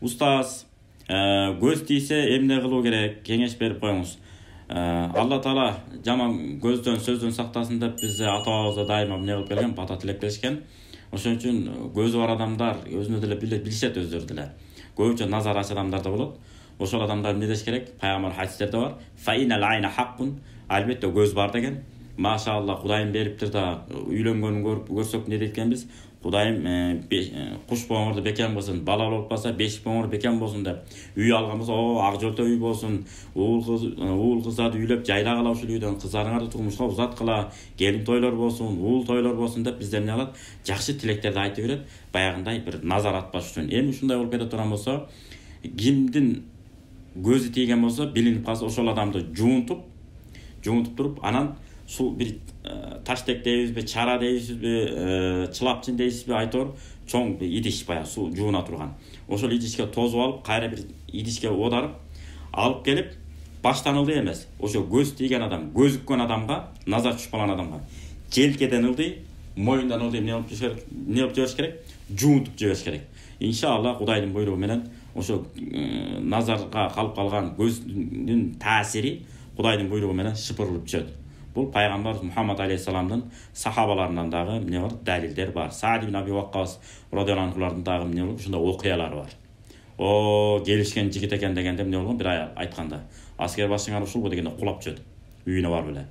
Устаз, көз тисе эмне кылуу керек, кеңеш берип коюңуз. Алла Таала жаман көздөн, сөздөн сактасын деп бизде ата-бабабыз дайыма эмне кылып келген, бата тилектешкен. Ошон үчүн көзү бар адамдар өзүнө деле билишет өздөрү деле. Көбүнчө назар ач адамдар да болот. Ошол адамдар эмне деш керек? Пайгамбар хадистерде бар. Фаинал айна хаккун. Албетте көз бар деген. Машалла, Кудайым бериптир да, үйлөнгөнүн көрсөк не дейткенбиз? Кудайым куш боңорду бекем кылсын, бала болуп калса бешик боңор бекем болсун деп. Үй алганбыз, ак жолто үй болсун, уул кыздарды үйлөп жайлагыла ушул үйдөн, кыздарыңарды турмушка узаткыла, келин тойлор болсун, уул тойлор болсун деп бизде эмне кылат? Жакшы тилектерди айтып берет, баягындай бир назар атпаш үчүн. Эми ушундай болуп кете турган болсо, кимдин көзү тийген болсо, билинип калса ошол адамды жуунтуп туруп, анан су бир таштек дейбизби, чара дейбизби, чылапчын дейбизби, айтор чоң бир идиш баягы суу жууна турган. Ошол идишке тозуп алып, кайра бир идишке оодарып алып келип, баштан ылдый эмес. Ошо көз тийген адам, көзүккөн адамга, назар түшүп калган адамга желкеден ылдый, моюндан ылдый эмне кылып жибериш керек? Жуунтуп жибериш керек. Иншалла Кудайдын буйругу менен ошо назарга калып калган көздүн таасири Кудайдын буйругу менен шыпырылып түшөт. Бул пайгамбар Мухаммад алейхиссаламдын сахабаларынан дагы эмне бар? Далилдер бар. Саад ибн Аби Ваккас радияллаху анхулардын дагы эмне бар? Ушундай окуялары бар. Келишкен жигит экен дегенде эмне болгон? Бир аял айтканда, аскер башыңар ушулбу дегенде кулап түшөт. Үйүнө барып эле.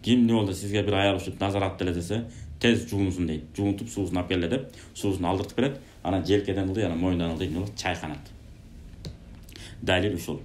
Ким эмне болду? Сизге бир аял ушуп назар атты эле десе, тез жуунсун дейт. Жуунтуп суусун алып келе деп, суусун алдыртып берет. Анан желкеден ылдый, анан моюндан ылдый чайканат. Далил ушул.